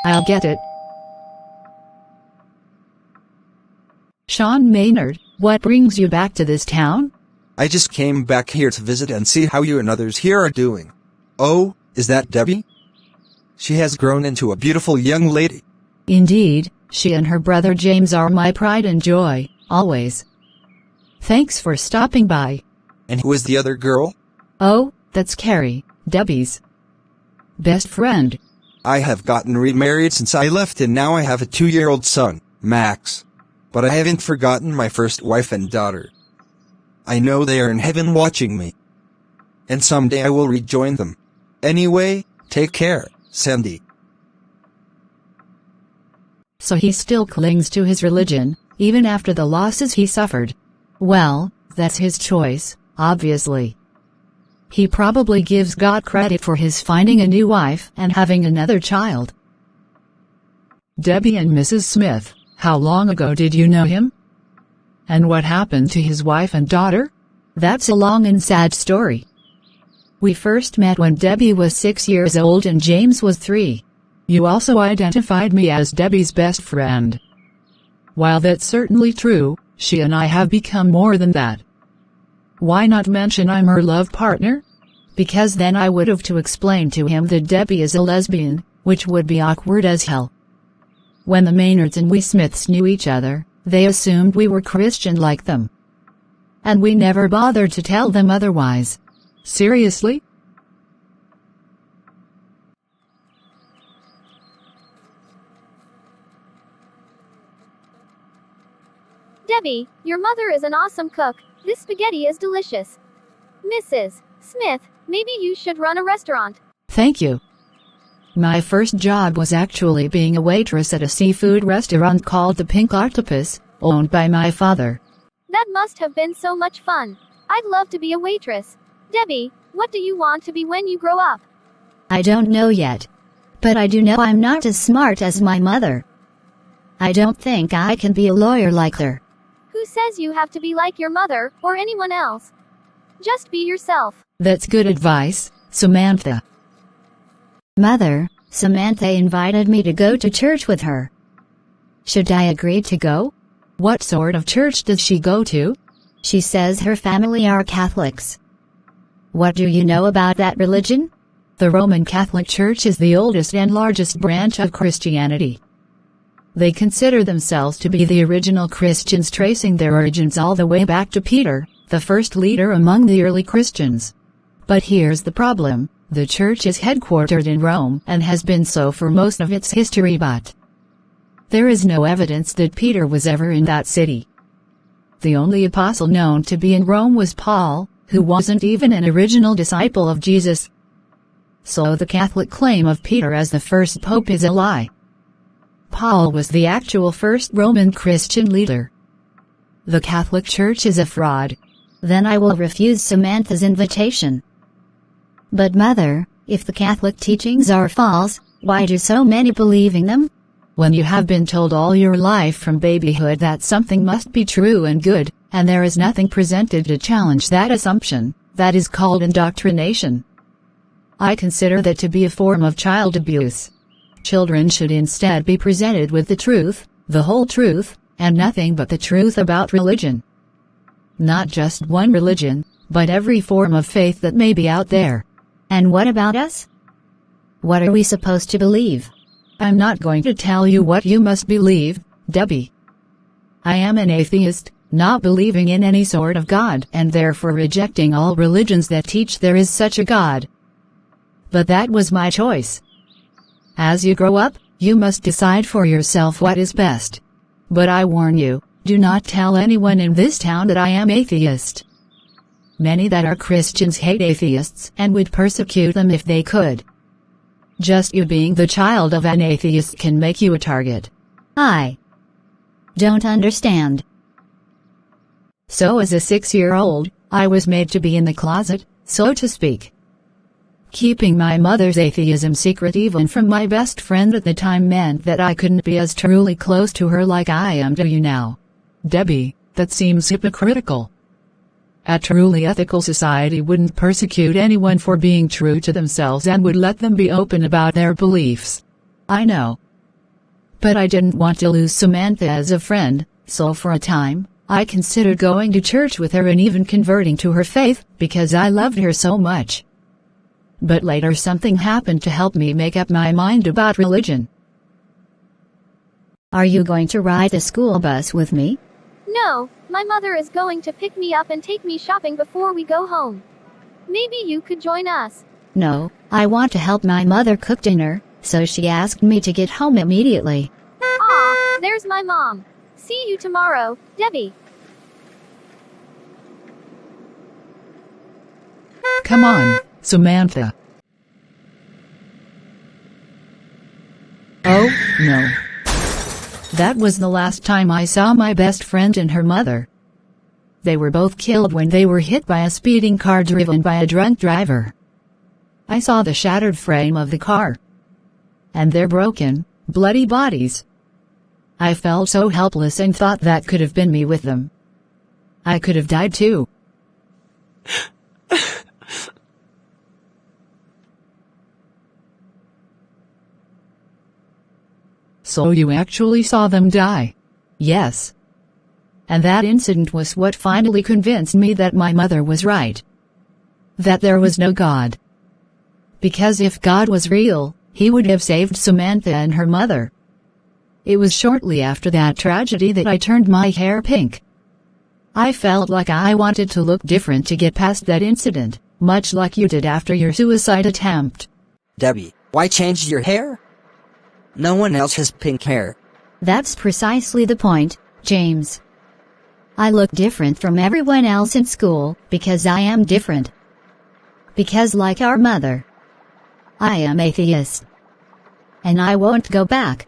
I'll get it. Sean Maynard, what brings you back to this town? I just came back here to visit and see how you and others here are doing. Oh, is that Debbie? She has grown into a beautiful young lady. Indeed, she and her brother James are my pride and joy, always. Thanks for stopping by. And who is the other girl? Oh, that's Carrie, Debbie's best friend. I have gotten remarried since I left and now I have a 2-year-old son, Max. But I haven't forgotten my first wife and daughter. I know they are in heaven watching me. And someday I will rejoin them. Anyway, take care, Sandy. So he still clings to his religion, even after the losses he suffered. Well, that's his choice, obviously. He probably gives God credit for his finding a new wife and having another child. Debbie and Mrs. Smith, how long ago did you know him? And what happened to his wife and daughter? That's a long and sad story. We first met when Debbie was 6 years old and James was 3. You also identified me as Debbie's best friend. While that's certainly true, she and I have become more than that. Why not mention I'm her love partner? Because then I would have to explain to him that Debbie is a lesbian, which would be awkward as hell. When the Maynards and we Smiths knew each other, they assumed we were Christian like them. And we never bothered to tell them otherwise. Seriously? Debbie, your mother is an awesome cook. This spaghetti is delicious. Mrs. Smith, maybe you should run a restaurant. Thank you. My first job was actually being a waitress at a seafood restaurant called the Pink Octopus, owned by my father. That must have been so much fun. I'd love to be a waitress. Debbie, what do you want to be when you grow up? I don't know yet. But I do know I'm not as smart as my mother. I don't think I can be a lawyer like her. Who says you have to be like your mother, or anyone else? Just be yourself. That's good advice, Samantha. Mother, Samantha invited me to go to church with her. Should I agree to go? What sort of church does she go to? She says her family are Catholics. What do you know about that religion? The Roman Catholic Church is the oldest and largest branch of Christianity. They consider themselves to be the original Christians, tracing their origins all the way back to Peter, the first leader among the early Christians. But here's the problem. The church is headquartered in Rome and has been so for most of its history, but there is no evidence that Peter was ever in that city. The only apostle known to be in Rome was Paul, who wasn't even an original disciple of Jesus. So the Catholic claim of Peter as the first pope is a lie. Paul was the actual first Roman Christian leader. The Catholic Church is a fraud. Then I will refuse Samantha's invitation. But Mother, if the Catholic teachings are false, why do so many believe in them? When you have been told all your life from babyhood that something must be true and good, and there is nothing presented to challenge that assumption, that is called indoctrination. I consider that to be a form of child abuse. Children should instead be presented with the truth, the whole truth, and nothing but the truth about religion. Not just one religion, but every form of faith that may be out there. And what about us? What are we supposed to believe? I'm not going to tell you what you must believe, Debbie. I am an atheist, not believing in any sort of God and therefore rejecting all religions that teach there is such a God. But that was my choice. As you grow up, you must decide for yourself what is best. But I warn you, do not tell anyone in this town that I am atheist. Many that are Christians hate atheists and would persecute them if they could. Just you being the child of an atheist can make you a target. I don't understand. So as a 6-year-old, I was made to be in the closet, so to speak. Keeping my mother's atheism secret even from my best friend at the time meant that I couldn't be as truly close to her like I am to you now. Debbie, that seems hypocritical. A truly ethical society wouldn't persecute anyone for being true to themselves and would let them be open about their beliefs. I know, But I didn't want to lose Samantha as a friend, so for a time, I considered going to church with her and even converting to her faith, because I loved her so much. But later something happened to help me make up my mind about religion. Are you going to ride the school bus with me? No, my mother is going to pick me up and take me shopping before we go home. Maybe you could join us. No, I want to help my mother cook dinner, so she asked me to get home immediately. Ah, there's my mom. See you tomorrow, Debbie. Come on, Samantha. Oh, no. That was the last time I saw my best friend and her mother. They were both killed when they were hit by a speeding car driven by a drunk driver. I saw the shattered frame of the car. And their broken, bloody bodies. I felt so helpless and thought that could have been me with them. I could have died too. So you actually saw them die? Yes. And that incident was what finally convinced me that my mother was right. That there was no God. Because if God was real, He would have saved Samantha and her mother. It was shortly after that tragedy that I turned my hair pink. I felt like I wanted to look different to get past that incident, much like you did after your suicide attempt. Debbie, why change your hair? No one else has pink hair. That's precisely the point, James. I look different from everyone else in school, because I am different. Because like our mother, I am atheist. And I won't go back.